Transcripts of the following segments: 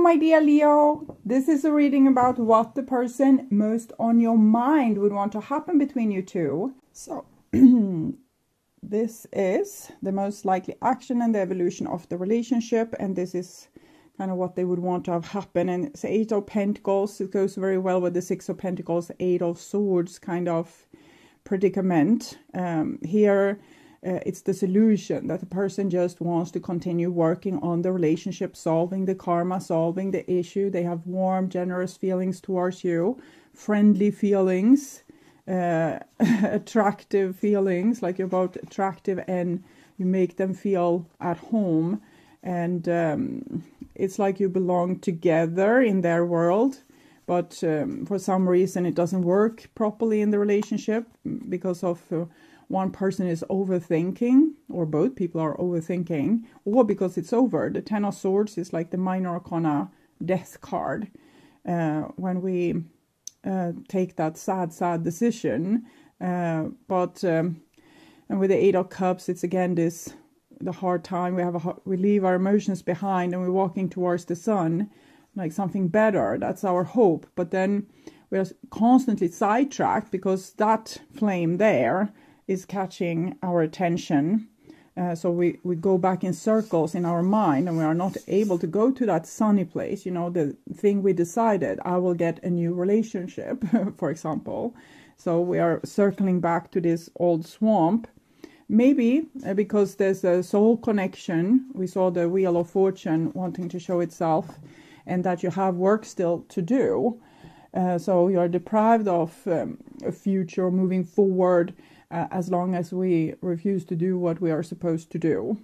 my dear Leo. This is a reading about what the person most on your mind would want to happen between you two. So, this is the most likely action and the evolution of the relationship, and this is kind of what they would want to have happen. And it's Eight of Pentacles. It goes very well with the Six of Pentacles, Eight of Swords kind of predicament. Here, it's the solution that the person just wants to continue working on the relationship, solving the karma, solving the issue. They have warm, generous feelings towards you, friendly feelings, attractive feelings, like you're both attractive and you make them feel at home. And it's like you belong together in their world. But for some reason it doesn't work properly in the relationship because of one person is overthinking, or both people are overthinking, or because it's over. The Ten of Swords is like the minor arcana death card. When we take that sad decision. And with the Eight of Cups, it's again the hard time. We leave our emotions behind and we're walking towards the sun, like something better. That's our hope. But then we're constantly sidetracked because that flame there is catching our attention. So we go back in circles in our mind and we are not able to go to that sunny place. You know, the thing we decided, I will get a new relationship, for example. So we are circling back to this old swamp. Maybe because there's a soul connection. We saw the Wheel of Fortune wanting to show itself, and that you have work still to do. So you're deprived of a future moving forward as long as we refuse to do what we are supposed to do.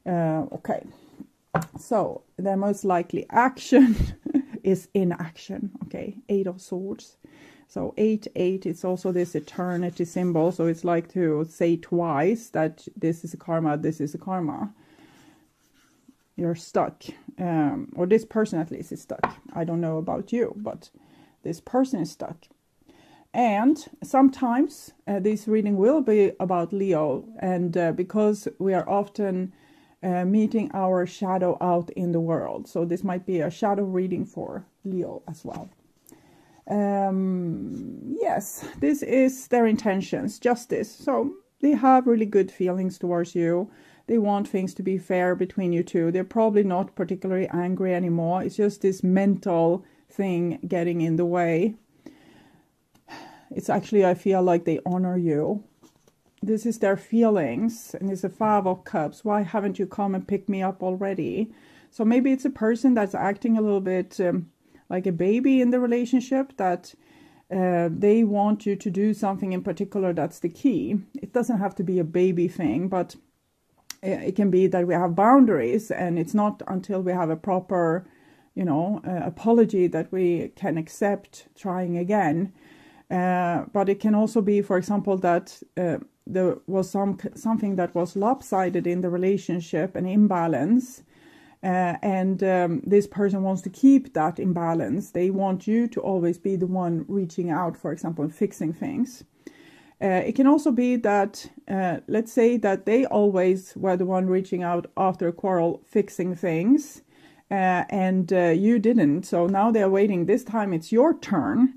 Okay, so the most likely action is inaction. Okay, Eight of Swords. So 8, it's also this eternity symbol. So it's like to say twice that this is a karma, this is a karma. You're stuck. Or this person at least is stuck. I don't know about you, but this person is stuck. And sometimes this reading will be about Leo. And because we are often meeting our shadow out in the world. So this might be a shadow reading for Leo as well. Yes, this is their intentions, justice. So they have really good feelings towards you. They want things to be fair between you two. They're probably not particularly angry anymore. It's just this mental thing getting in the way. It's actually, I feel like they honor you. This is their feelings. And it's a Five of Cups. Why haven't you come and picked me up already? So maybe it's a person that's acting a little bit like a baby in the relationship, that they want you to do something in particular. That's the key. It doesn't have to be a baby thing, but it can be that we have boundaries, and it's not until we have a proper, apology that we can accept trying again. But it can also be, for example, that there was something that was lopsided in the relationship, an imbalance. And this person wants to keep that imbalance. They want you to always be the one reaching out, for example, and fixing things. It can also be that, let's say that they always were the one reaching out after a quarrel, fixing things, and you didn't. So now they're waiting. This time it's your turn.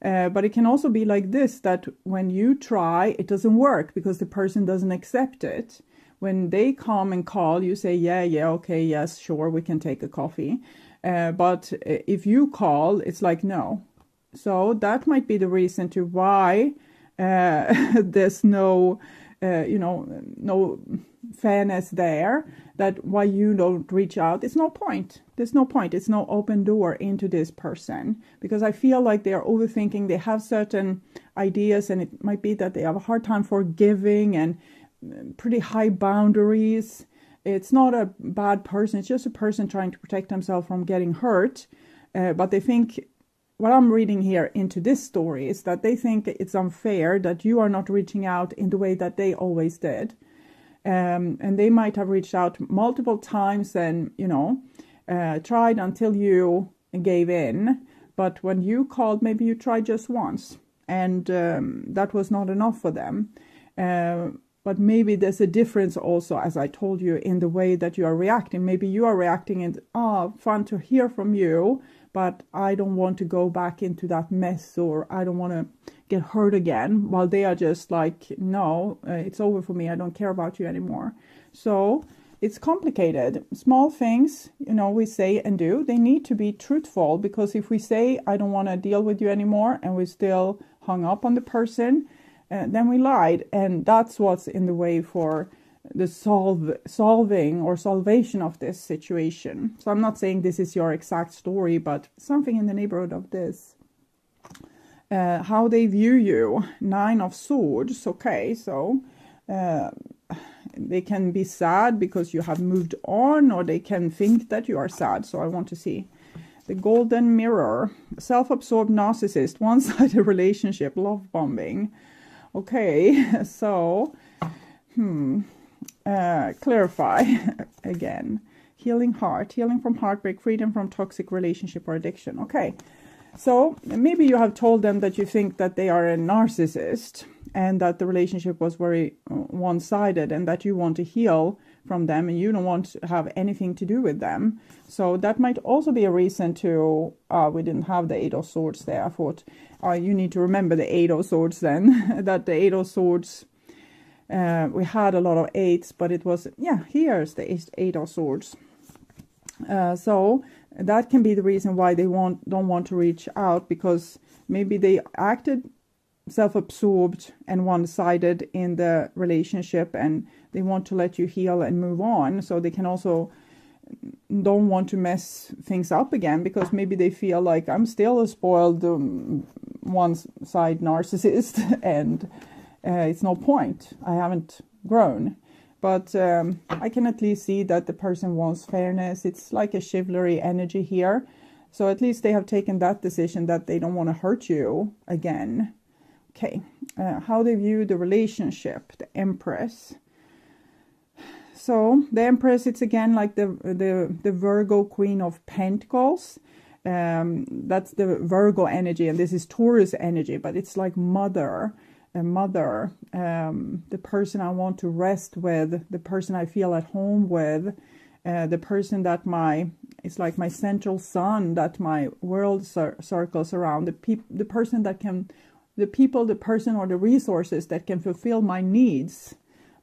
But it can also be like this, that when you try, it doesn't work because the person doesn't accept it. When they come and call, you say, yeah, okay, yes, sure, we can take a coffee. But if you call, it's like, no. So that might be the reason to why there's no, no fairness there, that why you don't reach out. It's no point. There's no point. It's no open door into this person, because I feel like they are overthinking. They have certain ideas, and it might be that they have a hard time forgiving and pretty high boundaries. It's not a bad person. It's just a person trying to protect themselves from getting hurt. But they think, what I'm reading here into this story is that they think it's unfair that you are not reaching out in the way that they always did. And they might have reached out multiple times and, tried until you gave in. But when you called, maybe you tried just once. And that was not enough for them. But maybe there's a difference also, as I told you, in the way that you are reacting. Maybe you are reacting and, fun to hear from you, but I don't want to go back into that mess, or I don't want to get hurt again, while they are just like, no, it's over for me. I don't care about you anymore. So it's complicated. Small things, we say and do, they need to be truthful, because if we say, I don't want to deal with you anymore, and we still hung up on the person, then we lied, and that's what's in the way for the solving or salvation of this situation. So I'm not saying this is your exact story, but something in the neighborhood of this. How they view you, 9 of Swords. Okay, so they can be sad because you have moved on, or they can think that you are sad. So I want to see the Golden Mirror, self-absorbed narcissist, one-sided relationship, love bombing. Okay, so clarify again. Healing heart, healing from heartbreak, freedom from toxic relationship or addiction. Okay, so maybe you have told them that you think that they are a narcissist, and that the relationship was very one-sided, and that you want to heal from them, and you don't want to have anything to do with them. So that might also be a reason to, we didn't have the 8 of Swords there. I thought, you need to remember the 8 of Swords then, that the 8 of Swords, we had a lot of 8s, but it was, here's the 8 of Swords. So that can be the reason why they don't want to reach out, because maybe they acted self-absorbed and one-sided in the relationship, and they want to let you heal and move on. So they can also don't want to mess things up again, because maybe they feel like, I'm still a spoiled one-side narcissist, and it's no point. I haven't grown. But I can at least see that the person wants fairness. It's like a chivalry energy here. So at least they have taken that decision, that they don't want to hurt you again. Okay, how they view the relationship, the Empress. So the Empress, it's again like the Virgo Queen of Pentacles. That's the Virgo energy, and this is Taurus energy, but it's like mother, the person I want to rest with, the person I feel at home with, the person that it's like my central sun, that my world circles around, the person that can, the people, the person, or the resources that can fulfill my needs.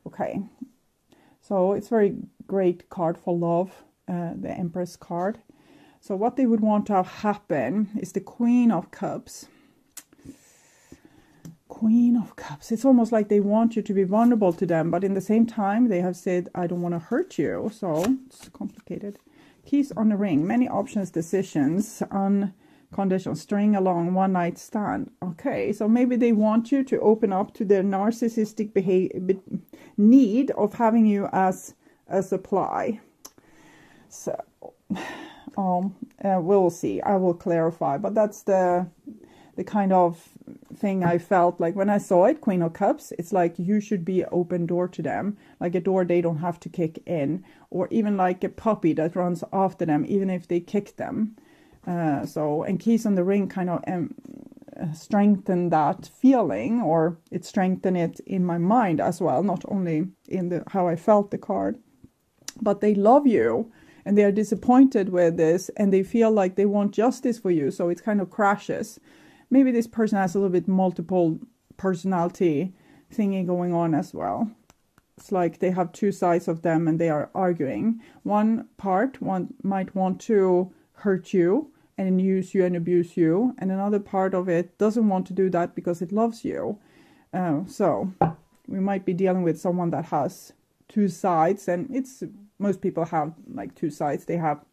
Okay, so it's very great card for love, the Empress card. So what they would want to have happen is the Queen of Cups. Queen of Cups. It's almost like they want you to be vulnerable to them, but in the same time they have said, I don't want to hurt you. So it's complicated. Keys on the ring, many options, decisions, unconditional, string along, one night stand. Okay, so maybe they want you to open up to their narcissistic need of having you as a supply. So we'll see. I will clarify, but that's the kind of thing I felt like when I saw it. Queen of Cups, it's like you should be an open door to them, like a door they don't have to kick in, or even like a puppy that runs after them even if they kick them. And keys on the ring kind of strengthen that feeling, or it strengthened it in my mind as well, not only in how I felt the card. But they love you, and they are disappointed with this, and they feel like they want justice for you, so it kind of crashes. Maybe this person has a little bit multiple personality thingy going on as well. It's like they have two sides of them and they are arguing. One might want to hurt you and use you and abuse you, and another part of it doesn't want to do that because it loves you. So we might be dealing with someone that has two sides, and most people have like two sides. They have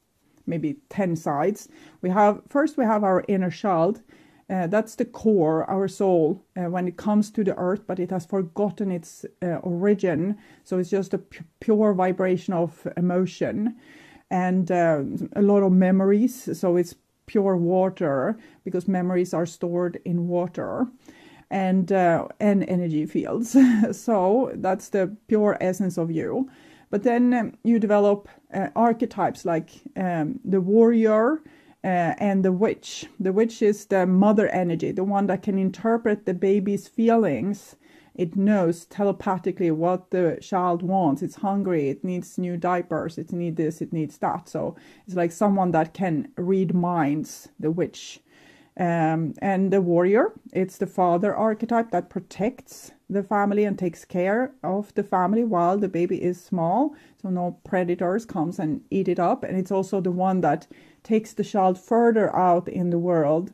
maybe 10 sides. First we have our inner child. That's the core, our soul, when it comes to the earth, but it has forgotten its origin. So it's just a pure vibration of emotion and a lot of memories. So it's pure water, because memories are stored in water and energy fields. So that's the pure essence of you. But then you develop archetypes like the warrior, and the witch. The witch is the mother energy, the one that can interpret the baby's feelings It knows telepathically what the child wants. It's hungry, it needs new diapers, it needs this, it needs that. So it's like someone that can read minds, the witch. And the warrior, it's the father archetype that protects the family and takes care of the family while the baby is small, so no predators comes and eat it up. And it's also the one that takes the child further out in the world,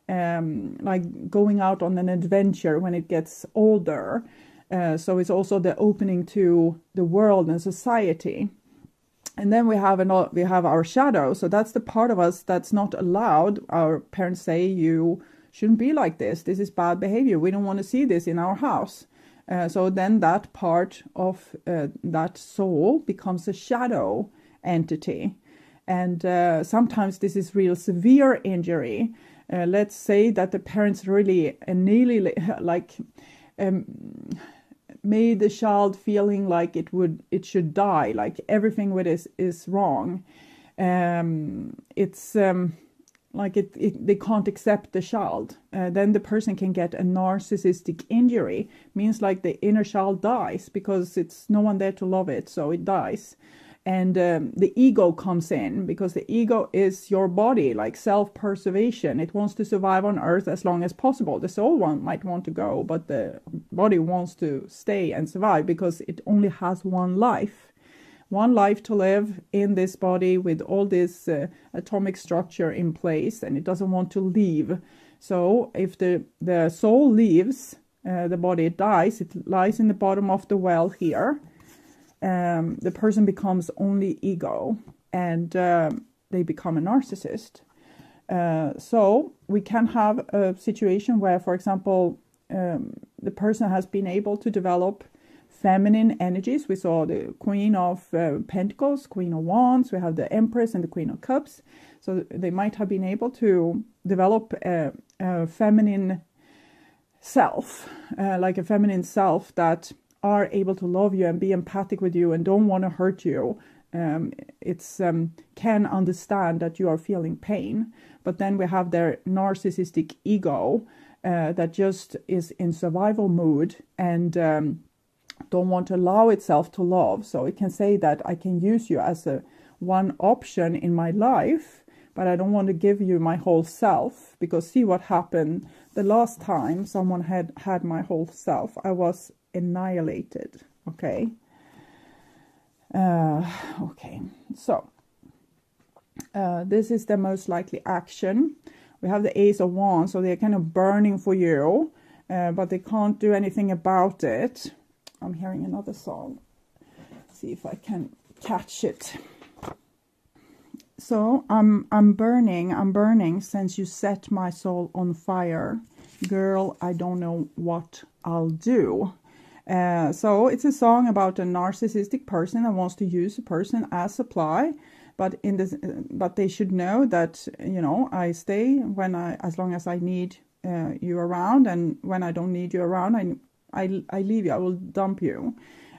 like going out on an adventure when it gets older. So it's also the opening to the world and society. And then we have our shadow. So that's the part of us that's not allowed. Our parents say, you shouldn't be like this. This is bad behavior. We don't want to see this in our house. So then that part of that soul becomes a shadow entity. And sometimes this is real severe injury. Let's say that the parents really nearly made the child feeling like it should die, like everything with it is wrong. It's like they can't accept the child. Then the person can get a narcissistic injury. Means like the inner child dies because it's no one there to love it, so it dies. And the ego comes in, because the ego is your body, like self-preservation. It wants to survive on earth as long as possible. The soul might want to go, but the body wants to stay and survive because it only has one life. One life to live in this body with all this atomic structure in place, and it doesn't want to leave. So if the soul leaves the body, it dies. It lies in the bottom of the well here. The person becomes only ego, and they become a narcissist. So we can have a situation where, for example, the person has been able to develop feminine energies. We saw the Queen of Pentacles, Queen of Wands, we have the Empress and the Queen of Cups. So they might have been able to develop a feminine self, like a feminine self that are able to love you and be empathic with you and don't want to hurt you. Can understand that you are feeling pain. But then we have their narcissistic ego that just is in survival mode and don't want to allow itself to love. So it can say that I can use you as one option in my life, but I don't want to give you my whole self, because see what happened the last time someone had my whole self. I was annihilated. Okay. So this is the most likely action. We have the Ace of Wands, so they're kind of burning for you, but they can't do anything about it. I'm hearing another song. See if I can catch it. So I'm burning since you set my soul on fire. Girl, I don't know what I'll do. So it's a song about a narcissistic person that wants to use a person as supply, but they should know that, you know, I stay as long as I need you around, and when I don't need you around, I leave you. I will dump you.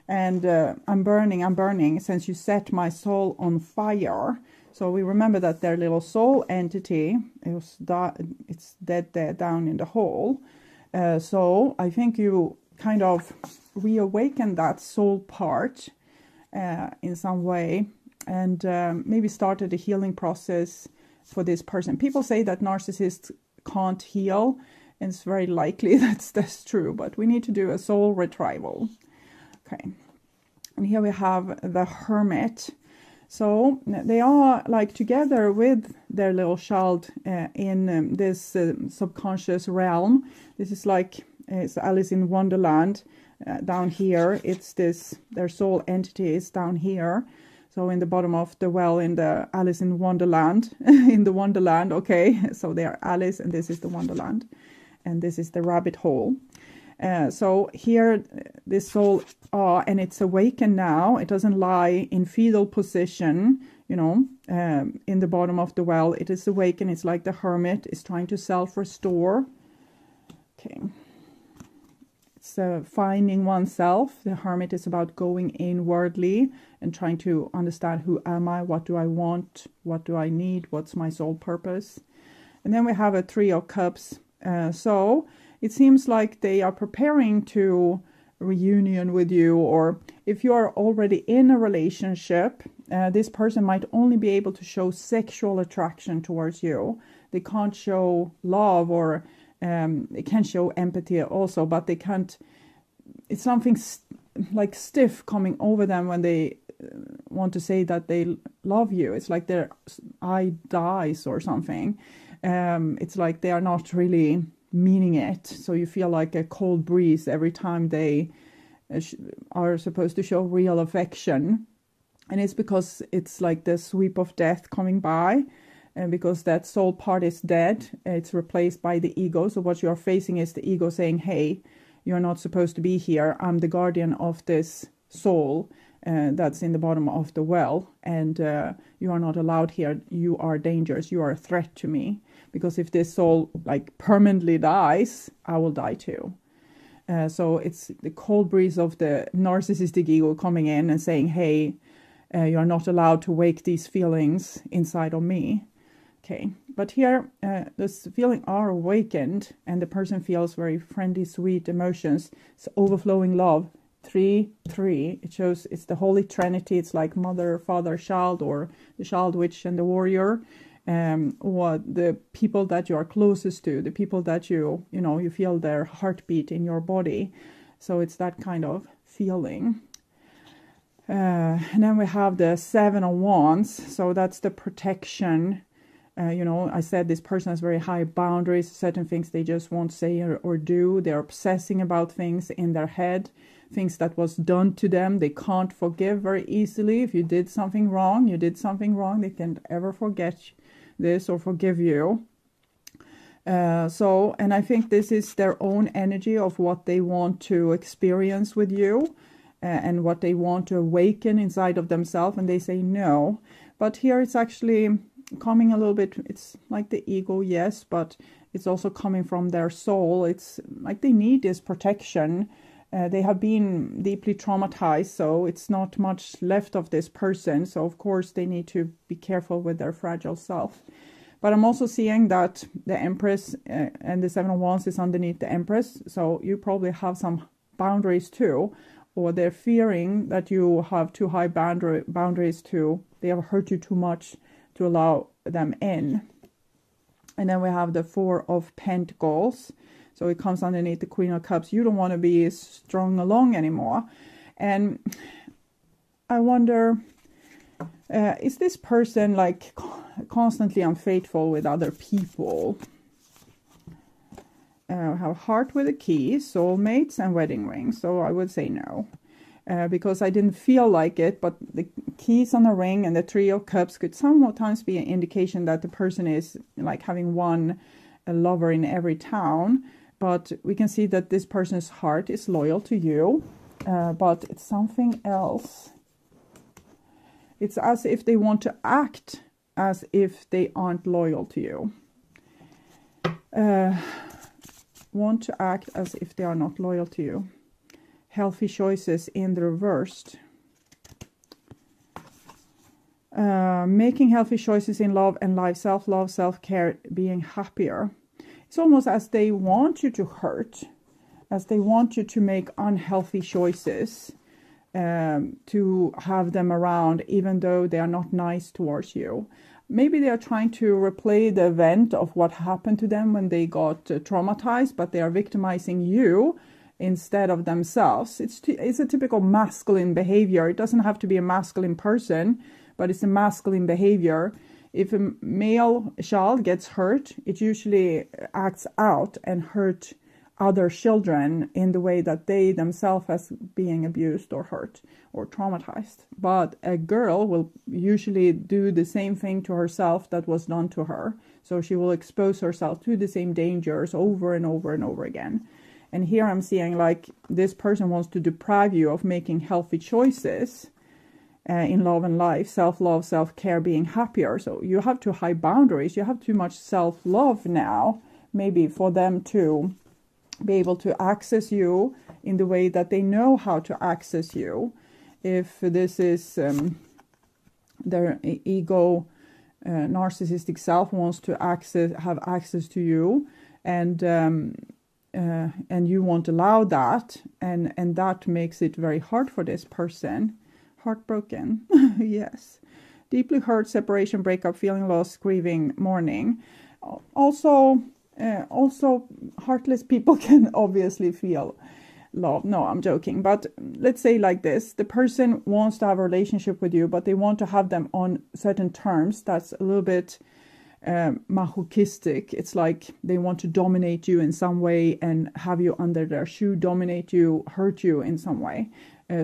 And I'm burning since you set my soul on fire. So we remember that their little soul entity, it's dead there down in the hole. So I think you kind of reawaken that soul part in some way, and maybe started a healing process for this person. People say that narcissists can't heal, and it's very likely that's true, but we need to do a soul retrieval. Okay, and here we have the Hermit. So they are like together with their little child in this subconscious realm. This is like it's Alice in Wonderland. Down here, it's their soul entity is down here. So in the bottom of the well in the Alice in Wonderland, in the Wonderland, okay. So they are Alice, and this is the Wonderland, and this is the rabbit hole. So here, this soul, and it's awakened now. It doesn't lie in fetal position, you know, in the bottom of the well. It is awakened. It's like the Hermit is trying to self-restore. Okay. It's finding oneself. The Hermit is about going inwardly and trying to understand, who am I? What do I want? What do I need? What's my soul purpose? And then we have a Three of Cups. So it seems like they are preparing to reunion with you, or if you are already in a relationship, this person might only be able to show sexual attraction towards you. They can't show love, or they can show empathy also, but they can't. It's something like stiff coming over them when they want to say that they love you. It's like their eye dies or something. It's like they are not really meaning it. So you feel like a cold breeze every time they are supposed to show real affection. And it's because it's like the sweep of death coming by. And because that soul part is dead, it's replaced by the ego. So what you're facing is the ego saying, hey, you're not supposed to be here. I'm the guardian of this soul that's in the bottom of the well. And you are not allowed here. You are dangerous. You are a threat to me. Because if this soul like permanently dies, I will die too. So it's the cold breeze of the narcissistic ego coming in and saying, hey, you are not allowed to wake these feelings inside of me. Okay, but here this feeling are awakened, and the person feels very friendly, sweet emotions. It's overflowing love. 3, 3. It shows it's the Holy Trinity. It's like mother, father, child, or the child, witch, and the warrior, or the people that you are closest to, the people that you feel their heartbeat in your body. So it's that kind of feeling. And then we have the 7 of Wands. So that's the protection. I said this person has very high boundaries, certain things they just won't say or do. They're obsessing about things in their head, things that was done to them. They can't forgive very easily. If you did something wrong, they can't ever forget this or forgive you. And I think this is their own energy of what they want to experience with you and what they want to awaken inside of themselves, and they say no. But here it's actually coming a little bit, it's like the ego, yes, but it's also coming from their soul. It's like they need this protection. They have been deeply traumatized, so it's not much left of this person. So of course they need to be careful with their fragile self. But I'm also seeing that the Empress and the 7 of Wands is underneath the Empress. So you probably have some boundaries too, or they're fearing that you have too high boundaries to, they have hurt you too much to allow them in. And then we have the 4 of Pentacles. So it comes underneath the Queen of Cups. You don't want to be strung along anymore. And I wonder, is this person like constantly unfaithful with other people? Have Heart with a Key, Soulmates, and Wedding Ring. So I would say no. Because I didn't feel like it, but the keys on the ring and the 3 of Cups could sometimes be an indication that the person is like having one lover in every town. But we can see that this person's heart is loyal to you, but it's something else. It's as if they want to act as if they aren't loyal to you. Want to act as if they are not loyal to you. Healthy choices in the reversed. Making healthy choices in love and life, self-love, self-care, being happier. It's almost as they want you to hurt, as they want you to make unhealthy choices, to have them around even though they are not nice towards you. Maybe they are trying to replay the event of what happened to them when they got traumatized, but they are victimizing you instead of themselves. It's a typical masculine behavior. It doesn't have to be a masculine person, but it's a masculine behavior. If a male child gets hurt, it usually acts out and hurt other children in the way that they themselves as being abused or hurt or traumatized. But a girl will usually do the same thing to herself that was done to her. So she will expose herself to the same dangers over and over and over again. And here I'm seeing like this person wants to deprive you of making healthy choices in love and life, self-love, self-care, being happier. So you have too high boundaries. You have too much self-love now, maybe for them to be able to access you in the way that they know how to access you. If this is their ego, narcissistic self wants to have access to you, and and you won't allow that, and that makes it very hard for this person. Heartbroken. Yes. Deeply hurt, separation, breakup, feeling lost, grieving, mourning. Also heartless people can obviously feel love. No, I'm joking. But let's say like this. The person wants to have a relationship with you, but they want to have them on certain terms. That's a little bit masochistic. It's like they want to dominate you in some way and have you under their shoe, dominate you, hurt you in some way.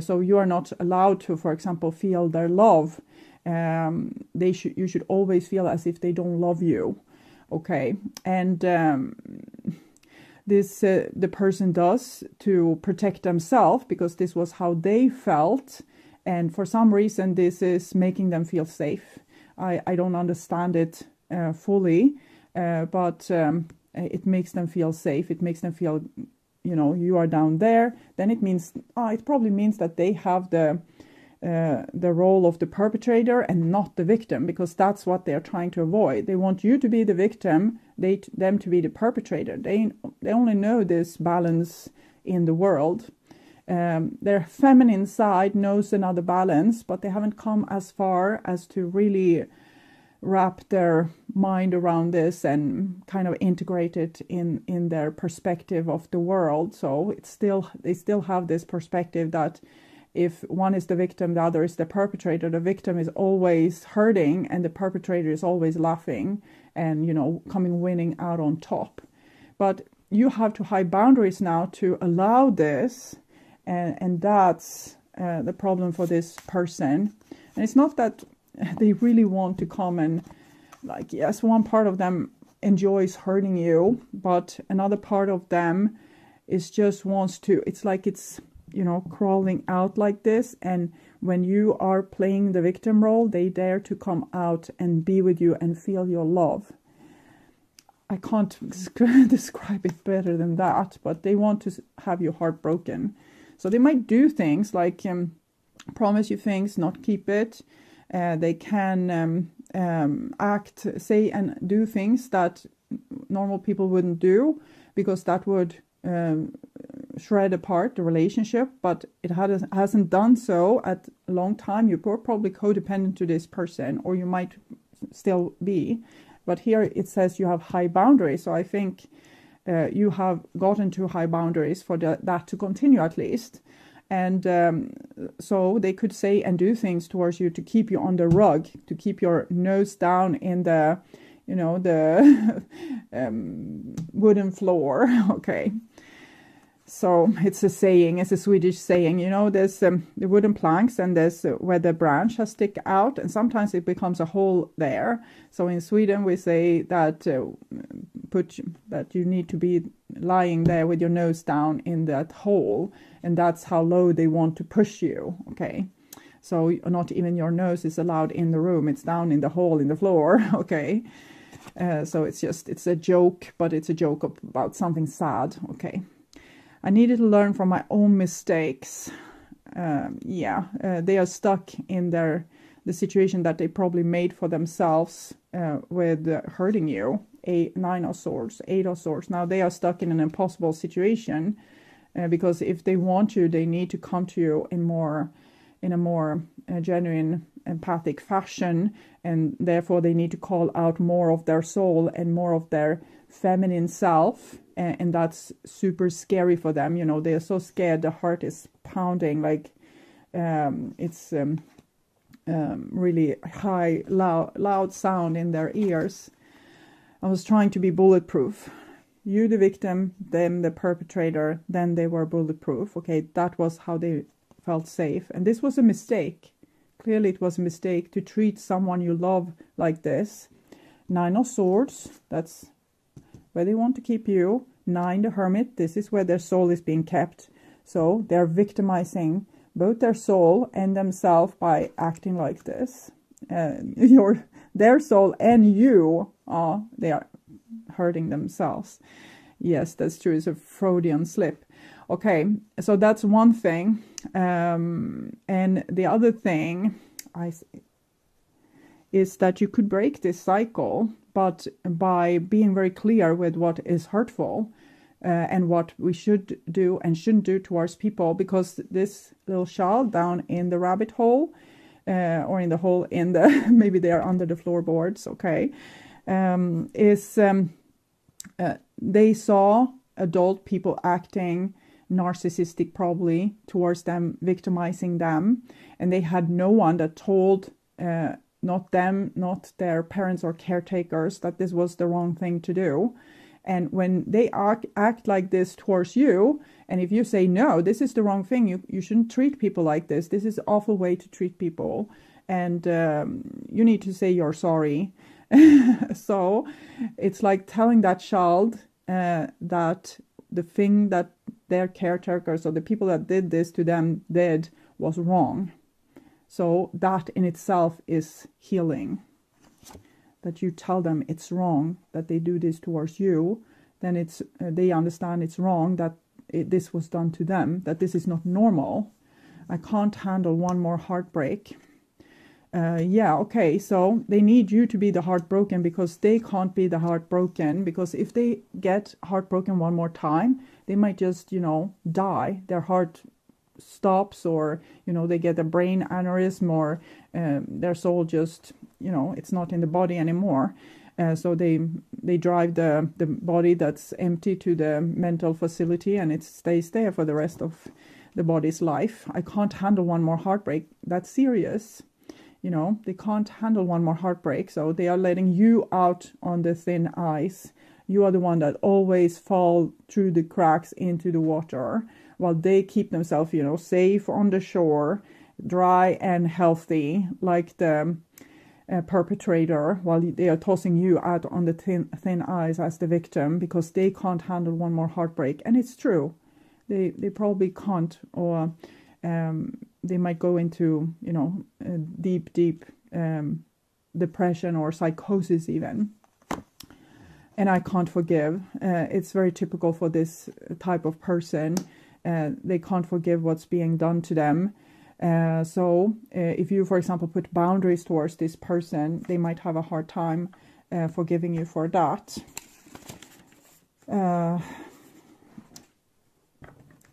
So you are not allowed to, for example, feel their love. You should always feel as if they don't love you. Okay. And this the person does to protect themselves, because this was how they felt, and for some reason this is making them feel safe. I don't understand it fully, but it makes them feel safe. It makes them feel, you are down there. Then it means it probably means that they have the role of the perpetrator and not the victim, because that's what they're trying to avoid. They want you to be the victim, them to be the perpetrator. They only know this balance in the world. Their feminine side knows another balance, but they haven't come as far as to really wrap their mind around this and kind of integrate it in their perspective of the world. So they still have this perspective that if one is the victim, the other is the perpetrator. The victim is always hurting and the perpetrator is always laughing and, winning out on top. But you have to have boundaries now to allow this. And that's the problem for this person. And it's not that they really want to come and, yes, one part of them enjoys hurting you, but another part of them is just wants to, it's like it's, crawling out like this. And when you are playing the victim role, they dare to come out and be with you and feel your love. I can't describe it better than that, but they want to have your heart broken. So they might do things like promise you things, not keep it. They can act, say and do things that normal people wouldn't do, because that would shred apart the relationship, but it hasn't done so at a long time. You're probably codependent to this person, or you might still be. But here it says you have high boundaries. So I think you have gotten to high boundaries for that to continue at least. And so they could say and do things towards you to keep you on the rug, to keep your nose down in the, the wooden floor. Okay. So it's a saying, it's a Swedish saying, there's the wooden planks and there's where the branch has stick out, and sometimes it becomes a hole there. So in Sweden we say that that you need to be lying there with your nose down in that hole, and that's how low they want to push you. Okay. So not even your nose is allowed in the room, it's down in the hole in the floor. Okay. So it's a joke, but it's a joke about something sad. Okay. I needed to learn from my own mistakes. They are stuck in the situation that they probably made for themselves with hurting you. 9 of Swords, 8 of Swords. Now they are stuck in an impossible situation because if they want you, they need to come to you in a more genuine, empathic fashion, and therefore they need to call out more of their soul and more of their feminine self. And that's super scary for them. They are so scared. The heart is pounding like it's really high, loud sound in their ears. I was trying to be bulletproof. You the victim, them the perpetrator, then they were bulletproof. Okay, that was how they felt safe. And this was a mistake. Clearly it was a mistake to treat someone you love like this. 9 of Swords, that's where they want to keep you. 9, the Hermit, this is where their soul is being kept. So they're victimizing both their soul and themselves by acting like this. Their soul and you, they are hurting themselves. Yes, that's true. It's a Freudian slip. Okay, so that's one thing. And the other thing is that you could break this cycle, but by being very clear with what is hurtful. and what we should do and shouldn't do towards people, because this little child down in the rabbit hole, or in the hole in the, maybe they are under the floorboards, okay, they saw adult people acting narcissistic probably towards them, victimizing them, and they had no one that told, not them, not their parents or caretakers, that this was the wrong thing to do. And when they act like this towards you, and if you say, no, this is the wrong thing, you shouldn't treat people like this is an awful way to treat people, and you need to say you're sorry. So it's like telling that child that the thing that their caretakers or the people that did this to them did was wrong. So that in itself is healing. That you tell them it's wrong that they do this towards you, then it's they understand it's wrong that this was done to them, that this is not normal. I can't handle one more heartbreak. Yeah, okay, so they need you to be the heartbroken, because they can't be the heartbroken, because if they get heartbroken one more time, they might just, die. Their heart stops, or, they get a brain aneurysm, or their soul just, it's not in the body anymore. So they drive the body that's empty to the mental facility, and it stays there for the rest of the body's life. I can't handle one more heartbreak. That's serious. They can't handle one more heartbreak, so they are letting you out on the thin ice. You are the one that always fall through the cracks into the water, while they keep themselves, safe on the shore, dry and healthy, like the perpetrator, while they are tossing you out on the thin ice as the victim, because they can't handle one more heartbreak. And it's true. They probably can't, or they might go into, deep depression or psychosis even. And I can't forgive. It's very typical for this type of person. They can't forgive what's being done to them. So if you, for example, put boundaries towards this person, they might have a hard time forgiving you for that.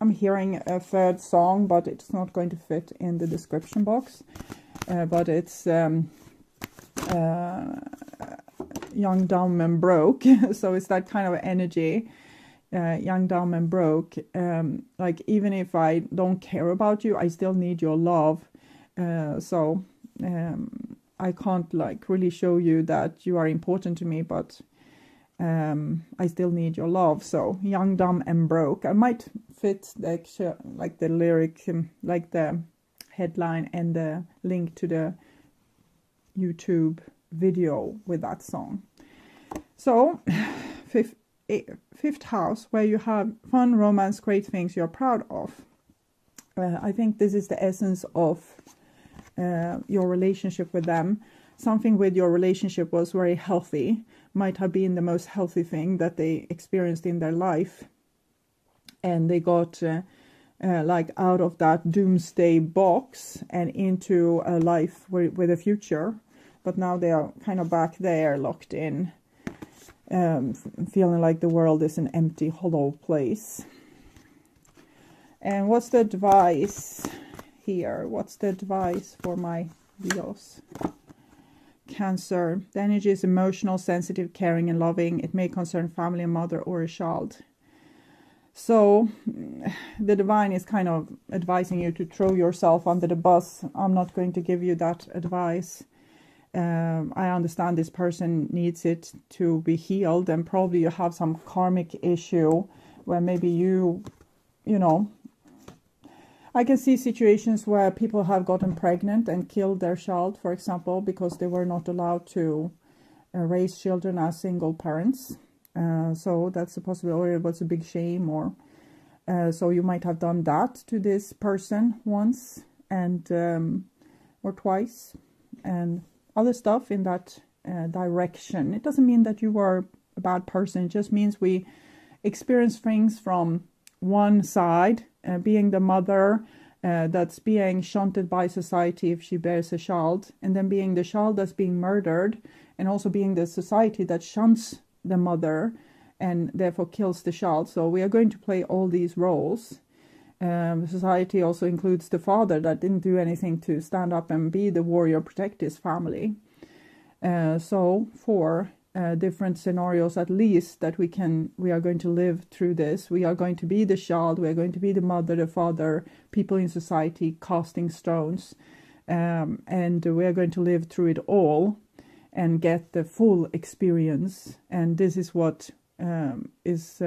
I'm hearing a third song, but it's not going to fit in the description box. But it's young, dumb, and broke. So it's that kind of energy. Young, dumb, and broke. Like, even if I don't care about you, I still need your love. So I can't really show you that you are important to me, but I still need your love. So young, dumb, and broke. I might fit like the lyric, like the headline and the link to the YouTube video with that song. So fifth house, where you have fun, romance, great things you're proud of. I think this is the essence of your relationship with them. Something with your relationship was very healthy, might have been the most healthy thing that they experienced in their life, and they got out of that doomsday box and into a life with a future. But now they are kind of back there, locked in, feeling like the world is an empty, hollow place. And what's the advice here? What's the advice for my Leos? Cancer. The energy is emotional, sensitive, caring, and loving. It may concern family, a mother, or a child. So the divine is kind of advising you to throw yourself under the bus. I'm not going to give you that advice. I understand this person needs it to be healed, and probably you have some karmic issue where maybe you know, I can see situations where people have gotten pregnant and killed their child, for example, because they were not allowed to raise children as single parents. So that's a possibility. Or it was a big shame, or so you might have done that to this person once and or twice, and other stuff in that direction. It doesn't mean that you were a bad person. It just means we experience things from one side, being the mother that's being shunted by society if she bears a child, and then being the child that's being murdered, and also being the society that shunts the mother and therefore kills the child. So we are going to play all these roles. Society also includes the father that didn't do anything to stand up and be the warrior, protect his family. So 4 different scenarios at least that we are going to live through this. We are going to be the child, we are going to be the mother, the father, people in society casting stones, and we are going to live through it all and get the full experience. And this is what is